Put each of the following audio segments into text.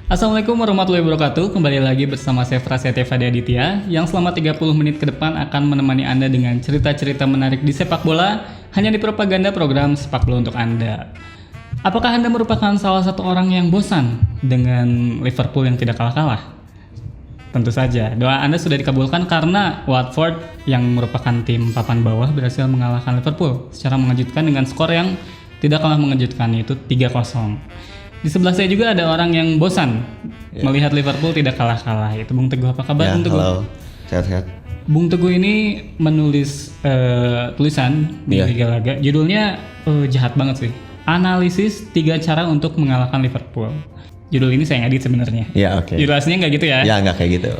Assalamualaikum warahmatullahi wabarakatuh. Kembali lagi bersama saya Prasetya Fadi Aditya yang selama 30 menit ke depan akan menemani Anda dengan cerita-cerita menarik di sepak bola hanya di propaganda program Sepak Bola untuk Anda. Apakah Anda merupakan salah satu orang yang bosan dengan Liverpool yang tidak kalah-kalah? Tentu saja, doa Anda sudah dikabulkan karena Watford yang merupakan tim papan bawah berhasil mengalahkan Liverpool secara mengejutkan dengan skor yang tidak kalah mengejutkan, yaitu 3-0. Di sebelah saya juga ada orang yang bosan melihat Liverpool tidak kalah-kalah, yaitu Bung Teguh. Apa kabar Bung Teguh? Halo, sehat-sehat. Bung Teguh ini menulis tulisan di Liga Laga, judulnya jahat banget sih. Analisis 3 cara untuk mengalahkan Liverpool. Judul ini saya ngedit sebenarnya. Ya, oke. Judul aslinya nggak gitu ya? Ya, nggak kayak gitu.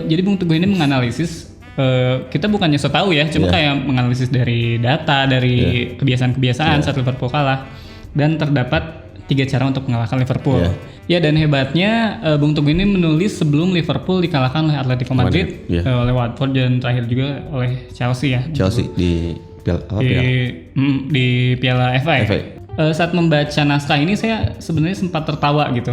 Jadi Bung Teguh ini menganalisis, kita bukannya so tahu ya, cuma kayak menganalisis dari data, dari kebiasaan-kebiasaan saat Liverpool kalah, dan terdapat 3 cara untuk mengalahkan Liverpool. Ya, dan hebatnya Bung Teguh ini menulis sebelum Liverpool dikalahkan oleh Atletico Madrid, oleh Watford, dan terakhir juga oleh Chelsea ya. Chelsea di Piala FA. Saat membaca naskah ini saya sebenarnya sempat tertawa gitu.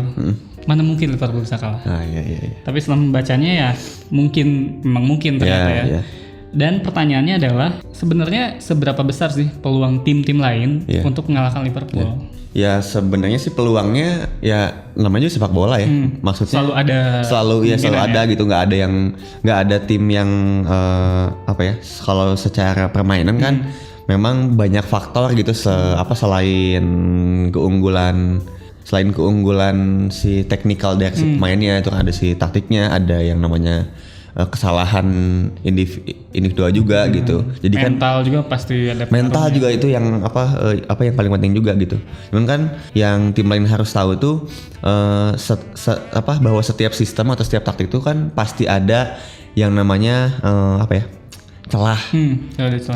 Mana mungkin Liverpool bisa kalah? Iya. Tapi setelah membacanya ya memang mungkin ternyata ya. Dan pertanyaannya adalah sebenarnya seberapa besar sih peluang tim-tim lain untuk mengalahkan Liverpool? Ya sebenarnya sih peluangnya ya namanya juga sepak bola ya. Maksudnya selalu ada gitu, nggak ada tim yang kalau secara permainan kan memang banyak faktor gitu selain keunggulan si teknikal dari si pemainnya, itu ada si taktiknya, ada yang namanya kesalahan individual juga gitu. Jadi mental juga pasti ada. Mental juga itu yang apa yang paling penting juga gitu. Cuman kan yang tim lain harus tahu tuh bahwa setiap sistem atau setiap taktik itu kan pasti ada yang namanya celah.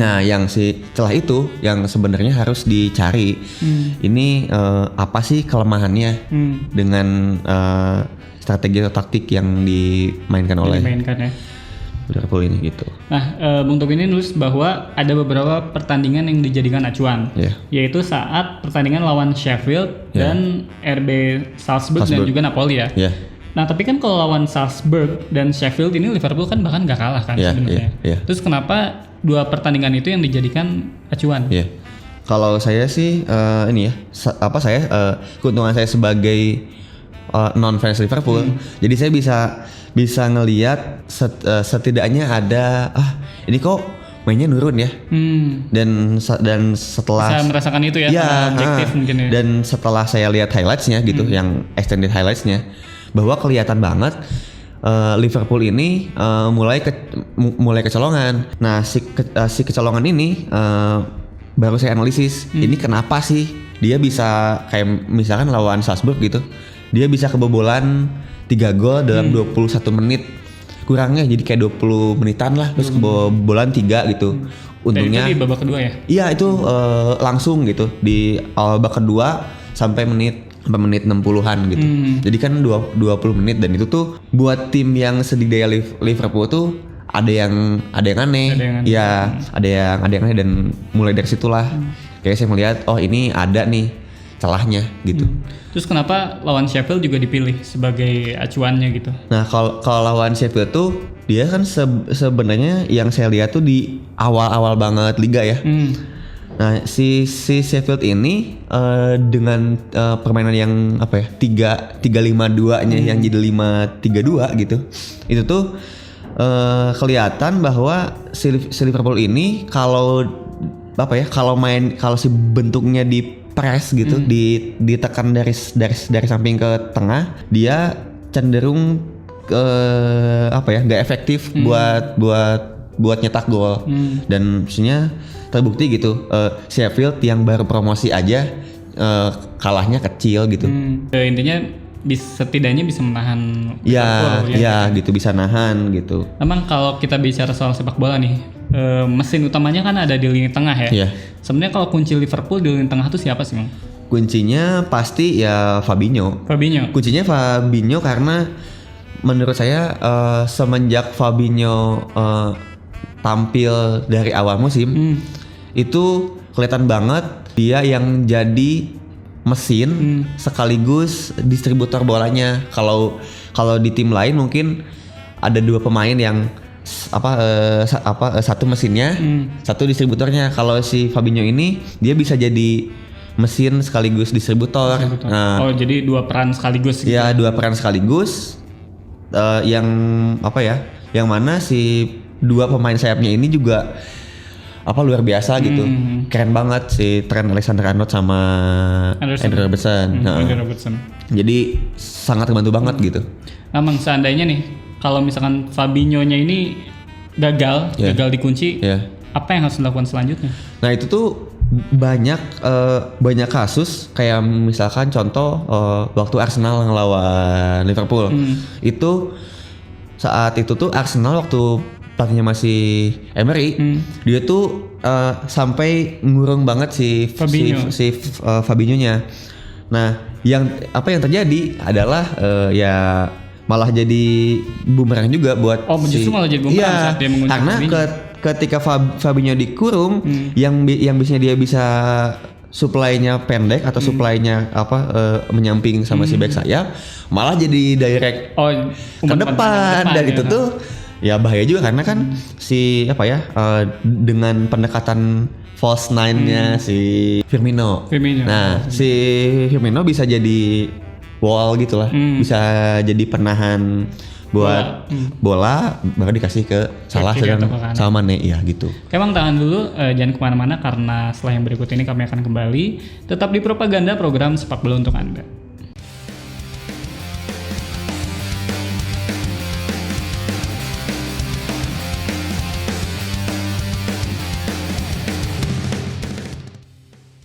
Nah, yang si celah itu yang sebenarnya harus dicari. Ini apa sih kelemahannya dengan strategi atau taktik yang dimainkan oleh Liverpool ini gitu. Nah, Bung Teguh ini nulis bahwa ada beberapa pertandingan yang dijadikan acuan, yaitu saat pertandingan lawan Sheffield dan RB Salzburg dan juga Napoli ya. Nah, tapi kan kalau lawan Salzburg dan Sheffield ini Liverpool kan bahkan nggak kalah kan sebenarnya. Terus kenapa 2 pertandingan itu yang dijadikan acuan? Kalau saya sih keuntungan saya sebagai non fans Liverpool, jadi saya bisa ngelihat setidaknya ada ini kok mainnya nurun ya, dan setelah bisa merasakan itu ya, objektif mungkin ya. Dan setelah saya lihat highlightsnya gitu, yang extended highlightsnya, bahwa kelihatan banget Liverpool ini mulai kecolongan. Nah si kecolongan ini baru saya analisis, ini kenapa sih dia bisa kayak misalkan lawan Salzburg gitu, dia bisa kebobolan 3 gol dalam 21 menit kurangnya, jadi kayak 20 menitan lah, terus kebobolan 3 gitu. Untungnya itu di babak kedua ya? Iya, itu langsung gitu di babak kedua sampai menit 60-an gitu. Jadi kan 20 menit, dan itu tuh buat tim yang sedidaya Liverpool tuh ada yang aneh. Ada yang aneh, dan mulai dari situlah kayak saya melihat ini ada nih celahnya gitu. Terus kenapa lawan Sheffield juga dipilih sebagai acuannya gitu? Nah, kalau lawan Sheffield tuh dia kan sebenarnya yang saya lihat tuh di awal-awal banget liga ya. Nah, si Sheffield ini dengan permainan yang 3-5-2-nya yang jadi 5-3-2 gitu. Itu tuh kelihatan bahwa si Liverpool ini kalau si bentuknya di press gitu, ditekan dari samping ke tengah, dia cenderung nggak efektif buat nyetak gol. Dan maksudnya terbukti gitu, Sheffield yang baru promosi aja kalahnya kecil gitu. Intinya setidaknya bisa menahan Liverpool gitu, bisa nahan gitu. Memang kalau kita bicara soal sepak bola nih, mesin utamanya kan ada di lini tengah ya. Sebenarnya kalau kunci Liverpool di lini tengah itu siapa sih, Bang? Kuncinya pasti ya Fabinho. Kuncinya Fabinho karena menurut saya semenjak Fabinho tampil dari awal musim itu kelihatan banget dia yang jadi mesin sekaligus distributor bolanya. Kalau di tim lain mungkin ada 2 pemain yang satu mesinnya, satu distributornya. Kalau si Fabinho ini dia bisa jadi mesin sekaligus distributor. Nah, jadi 2 peran sekaligus gitu. Ya, 2 peran sekaligus. Yang mana si 2 pemain sayapnya ini juga luar biasa gitu. Keren banget si Trent Alexander-Arnold sama Andrew Robertson. Jadi sangat membantu banget gitu. Emang seandainya nih kalau misalkan Fabinho-nya ini gagal dikunci, apa yang harus dilakukan selanjutnya? Nah, itu tuh banyak kasus kayak misalkan contoh waktu Arsenal ngelawan Liverpool. Itu saat itu tuh Arsenal waktu pelatihnya masih Emery, dia tuh sampai ngurung banget si Fabinho-nya. Nah, yang terjadi adalah malah jadi bumerang juga buat justru malah jadi bumerang saat dia mengunci karena ketika Fabinho dikurung, yang biasanya dia bisa supply-nya pendek atau supply-nya menyamping sama si back sayap, malah jadi direct ke depan. Dan itu tuh ya bahaya juga karena kan dengan pendekatan false nine-nya si Firmino. Nah, si Firmino bisa jadi wall gitulah, bisa jadi penahan buat bola baru dikasih ke Salah sama Mane ya gitu. Emang tahan dulu, jangan kemana-mana karena setelah yang berikut ini kami akan kembali tetap di Propaganda, program sepak bola untuk Anda.